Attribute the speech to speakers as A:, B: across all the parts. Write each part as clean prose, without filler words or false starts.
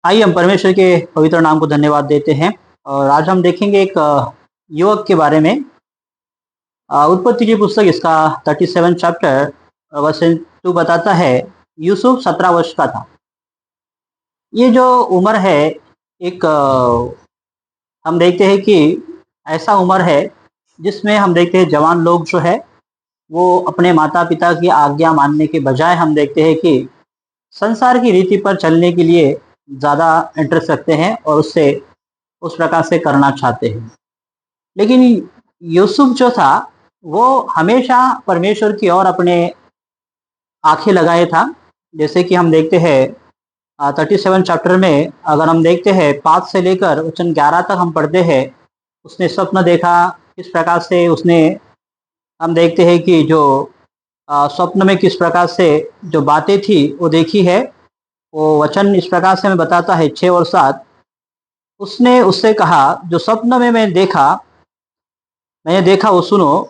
A: आइए हम परमेश्वर के पवित्र नाम को धन्यवाद देते हैं। और आज हम देखेंगे एक युवक के बारे में। उत्पत्ति की पुस्तक इसका 37 चैप्टर वर्स 2 बताता है यूसुफ 17 वर्ष का था। ये जो उम्र है एक हम देखते हैं कि ऐसा उम्र है जिसमें हम देखते हैं जवान लोग जो है वो अपने माता पिता की आज्ञा मानने के बजाय हम देखते हैं कि संसार की रीति पर चलने के लिए ज़्यादा इंटरेस्ट रखते हैं और उससे उस प्रकार से करना चाहते हैं। लेकिन यूसुफ जो था वो हमेशा परमेश्वर की ओर अपने आंखें लगाए था। जैसे कि हम देखते हैं 37 चैप्टर में अगर हम देखते हैं 5 से लेकर वचन 11 तक हम पढ़ते हैं। उसने स्वप्न देखा, किस प्रकार से उसने हम देखते हैं कि जो स्वप्न में किस प्रकार से जो बातें थी वो देखी है। वो वचन इस प्रकार से हमें बताता है 6 और 7। उसने उससे कहा, जो स्वप्न में मैंने देखा वो सुनो।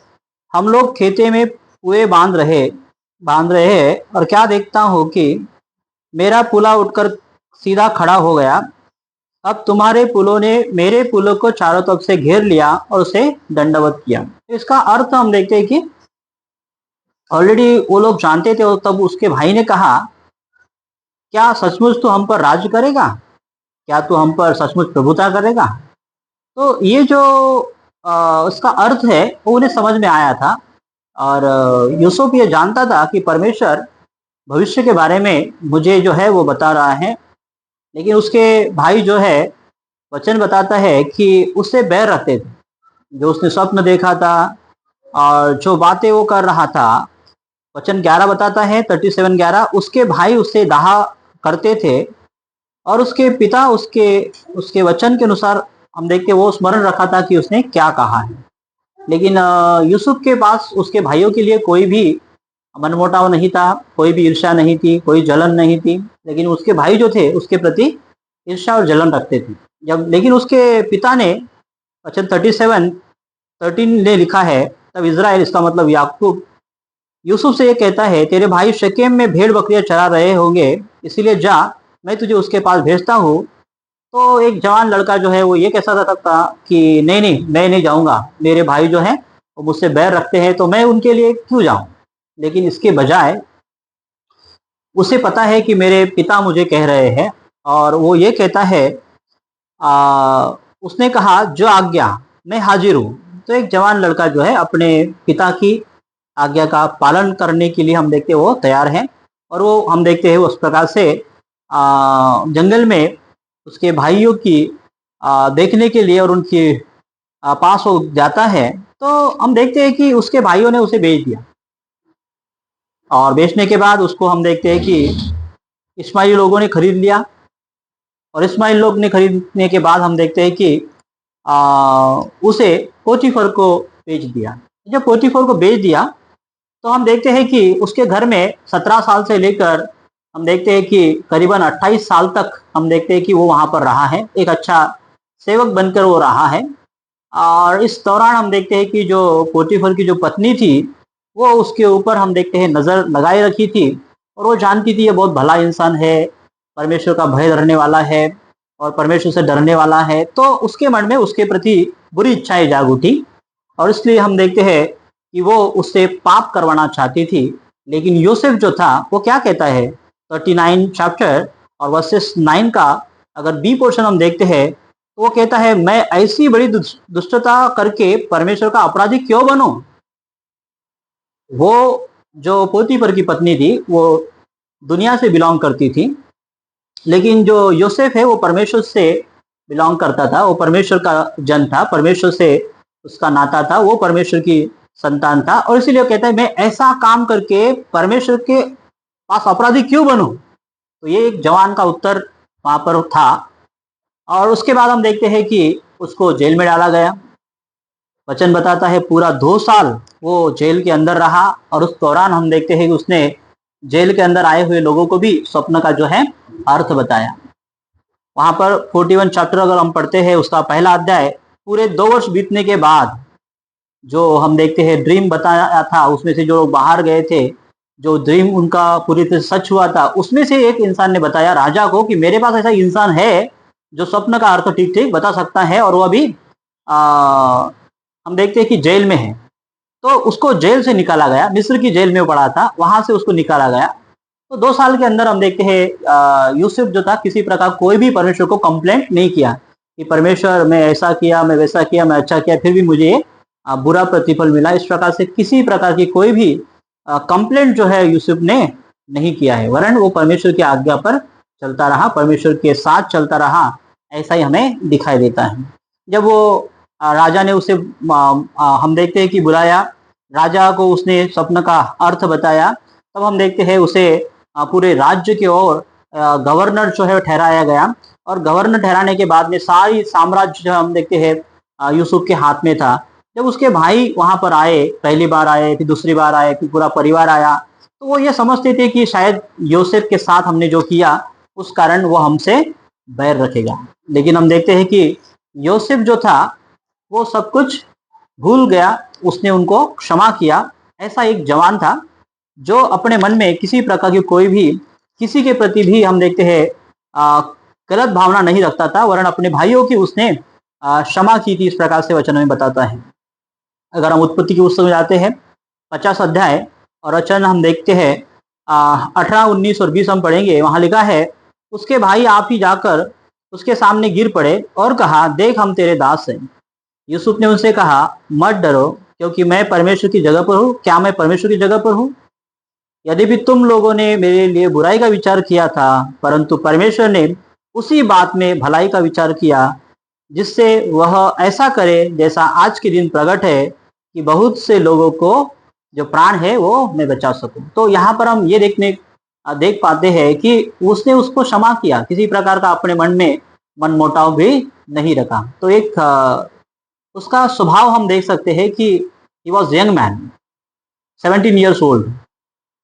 A: हम लोग खेते में कुएं बांध रहे हैं और क्या देखता हूँ कि मेरा पुला उठकर सीधा खड़ा हो गया। अब तुम्हारे पुलों ने मेरे पुलों को चारों तरफ से घेर लिया और उसे दंडवत किया। इसका अर्थ हम देखते हैं कि ऑलरेडी वो लोग जानते थे। और तब उसके भाई ने कहा, क्या सचमुच तू हम पर राज करेगा? क्या तू हम पर सचमुच प्रभुता करेगा? तो ये जो उसका अर्थ है वो उन्हें समझ में आया था। और यूसुफ ये जानता था कि परमेश्वर भविष्य के बारे में मुझे जो है वो बता रहा है। लेकिन उसके भाई जो है वचन बताता है कि उससे बैर रखते थे। जो उसने स्वप्न देखा था और जो बातें वो कर रहा था, वचन 11 बताता है 37:11, उसके भाई उससे दाह करते थे और उसके पिता उसके उसके वचन के अनुसार हम देखते वो स्मरण रखा था कि उसने क्या कहा है। लेकिन यूसुफ के पास उसके भाइयों के लिए कोई भी मनमुटाव नहीं था, कोई भी ईर्ष्या नहीं थी, कोई जलन नहीं थी। लेकिन उसके भाई जो थे उसके प्रति ईर्ष्या और जलन रखते थे। जब लेकिन उसके पिता ने वचन 37:13 ने लिखा है, तब इज़राइल, इसका मतलब याकूब, यूसुफ से ये कहता है, तेरे भाई शकेम में भेड़ बकरियां चरा रहे होंगे, इसीलिए जा, मैं तुझे उसके पास भेजता हूँ। तो एक जवान लड़का जो है वो ये कैसा सकता कि नहीं नहीं मैं नहीं जाऊंगा, मेरे भाई जो है वो मुझसे बैर रखते हैं तो मैं उनके लिए क्यों जाऊं। लेकिन इसके बजाय उसे पता है कि मेरे पिता मुझे कह रहे हैं और वो ये कहता है, उसने कहा जो आज्ञा, मैं हाजिर हूँ। तो एक जवान लड़का जो है अपने पिता की आज्ञा का पालन करने के लिए हम देखते हैं वो तैयार है। और वो हम देखते हैं उस प्रकार से जंगल में उसके भाइयों की देखने के लिए और उनके पास हो जाता है। तो हम देखते हैं कि उसके भाइयों ने उसे बेच दिया और बेचने के बाद उसको हम देखते हैं कि इस्माइली लोगों ने खरीद लिया। और इस्माइल लोग ने खरीदने के बाद हम देखते हैं कि उसे पोतीफर को बेच दिया। जब पोतीफर को बेच दिया तो हम देखते हैं कि उसके घर में 17 साल से लेकर हम देखते हैं कि करीबन 28 साल तक हम देखते हैं कि वो वहाँ पर रहा है। एक अच्छा सेवक बनकर वो रहा है। और इस दौरान हम देखते हैं कि जो पोतीफर की जो पत्नी थी वो उसके ऊपर हम देखते हैं नज़र लगाए रखी थी। और वो जानती थी ये बहुत भला इंसान है, परमेश्वर का भय धरने वाला है और परमेश्वर से डरने वाला है। तो उसके मन में उसके प्रति बुरी इच्छाएं जाग उठी और इसलिए हम देखते हैं कि वो उससे पाप करवाना चाहती थी। लेकिन यूसुफ जो था वो क्या कहता है 39 चैप्टर और वर्सेस 9 का अगर बी पोर्शन हम देखते हैं तो वो कहता है, मैं ऐसी बड़ी दुष्टता करके परमेश्वर का अपराधी क्यों बनूं। वो जो पोतीफर की पत्नी थी वो दुनिया से बिलोंग करती थी। लेकिन जो यूसुफ है वो परमेश्वर से बिलोंग करता था। वो परमेश्वर का जन था, परमेश्वर से उसका नाता था, वो परमेश्वर की संतान था। और इसीलिए कहता है मैं ऐसा काम करके परमेश्वर के पास अपराधी क्यों बनूं। तो ये एक जवान का उत्तर वहां पर था। और उसके बाद हम देखते हैं कि उसको जेल में डाला गया। वचन बताता है पूरा 2 साल वो जेल के अंदर रहा। और उस दौरान हम देखते हैं कि उसने जेल के अंदर आए हुए लोगों को भी स्वप्न का जो है अर्थ बताया। वहां पर 41 चैप्टर अगर हम पढ़ते हैं उसका पहला अध्याय, पूरे 2 वर्ष बीतने के बाद जो हम देखते हैं ड्रीम बताया था, उसमें से जो लोग बाहर गए थे जो ड्रीम उनका पूरी तरह से सच हुआ था, उसमें से एक इंसान ने बताया राजा को कि मेरे पास ऐसा इंसान है जो स्वप्न का अर्थ ठीक ठीक बता सकता है, और वो अभी हम देखते हैं कि जेल में है। तो उसको जेल से निकाला गया, मिस्र की जेल में वो पड़ा था, वहां से उसको निकाला गया। तो 2 साल के अंदर हम देखते हैं यूसुफ जो था किसी प्रकार कोई भी परमेश्वर को कंप्लेंट नहीं किया कि परमेश्वर मैं ऐसा किया, मैं वैसा किया, मैं अच्छा किया, फिर भी मुझे बुरा प्रतिफल मिला। इस प्रकार से किसी प्रकार की कोई भी कंप्लेंट जो है यूसुफ ने नहीं किया है, वरन वो परमेश्वर की आज्ञा पर चलता रहा, परमेश्वर के साथ चलता रहा। ऐसा ही हमें दिखाई देता है। जब वो राजा ने उसे हम देखते हैं कि बुलाया, राजा को उसने स्वप्न का अर्थ बताया, तब हम देखते हैं उसे पूरे राज्य की ओर गवर्नर जो है ठहराया गया। और गवर्नर ठहराने के बाद में सारी साम्राज्य जो हम देखते हैं यूसुफ के हाथ में था। जब उसके भाई वहां पर आए, पहली बार आए, फिर दूसरी बार आए, फिर पूरा परिवार आया, तो वो ये समझते थे कि शायद योसेफ के साथ हमने जो किया उस कारण वो हमसे बैर रखेगा। लेकिन हम देखते हैं कि योसेफ जो था वो सब कुछ भूल गया, उसने उनको क्षमा किया। ऐसा एक जवान था जो अपने मन में किसी प्रकार की कोई भी किसी के प्रति भी हम देखते हैं गलत भावना नहीं रखता था, वरन अपने भाइयों की उसने क्षमा की थी, इस प्रकार से वचन में बताता है। अगर हम उत्पत्ति की पुस्तक में जाते हैं 50 अध्याय और वचन हम देखते हैं 18, 19 और 20 हम पढ़ेंगे। वहां लिखा है, उसके भाई आप ही जाकर उसके सामने गिर पड़े और कहा, देख हम तेरे दास हैं। यूसुफ ने उनसे कहा, मत डरो, क्योंकि मैं परमेश्वर की जगह पर हूँ। क्या मैं परमेश्वर की जगह पर हूँ? यद्यपि तुम लोगों ने मेरे लिए बुराई का विचार किया था, परंतु परमेश्वर ने उसी बात में भलाई का विचार किया, जिससे वह ऐसा करे जैसा आज के दिन प्रकट है, कि बहुत से लोगों को जो प्राण है वो मैं बचा सकूं। तो यहाँ पर हम ये देख पाते हैं कि उसने उसको क्षमा किया, किसी प्रकार का अपने मन में मन मोटाव भी नहीं रखा। तो एक उसका स्वभाव हम देख सकते हैं कि he was young man, 17 years old.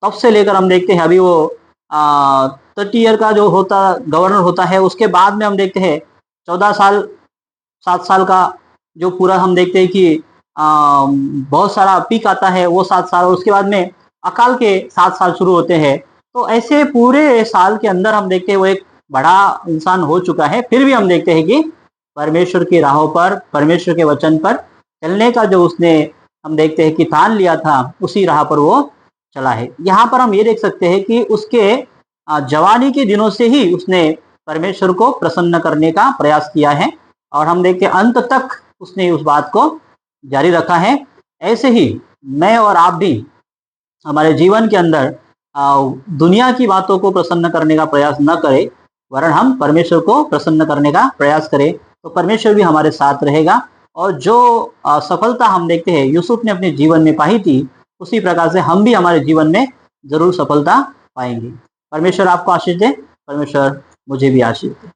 A: तब से लेकर हम देखते हैं अभी वो 30 ईयर का जो होता गवर्नर होता है, उसके बाद में हम देखते हैं 14 साल 7 साल का जो पूरा हम देखते हैं कि बहुत सारा पीक आता है, वो 7 साल, और उसके बाद में अकाल के 7 साल शुरू होते हैं। तो ऐसे पूरे साल के अंदर हम देखते हैं वो एक बड़ा इंसान हो चुका है। फिर भी हम देखते हैं कि परमेश्वर की राहों पर, परमेश्वर के वचन पर चलने का जो उसने हम देखते हैं कि ठान लिया था, उसी राह पर वो चला है। यहाँ पर हम ये देख सकते हैं कि उसके जवानी के दिनों से ही उसने परमेश्वर को प्रसन्न करने का प्रयास किया है, और हम देखते हैं अंत तक उसने उस बात को जारी रखा है। ऐसे ही मैं और आप भी हमारे जीवन के अंदर दुनिया की बातों को प्रसन्न करने का प्रयास न करें, वरन हम परमेश्वर को प्रसन्न करने का प्रयास करें, तो परमेश्वर भी हमारे साथ रहेगा। और जो सफलता हम देखते हैं यूसुफ ने अपने जीवन में पाई थी, उसी प्रकार से हम भी हमारे जीवन में जरूर सफलता पाएंगे। परमेश्वर आपको आशीष दे, परमेश्वर मुझे भी आशीष दे।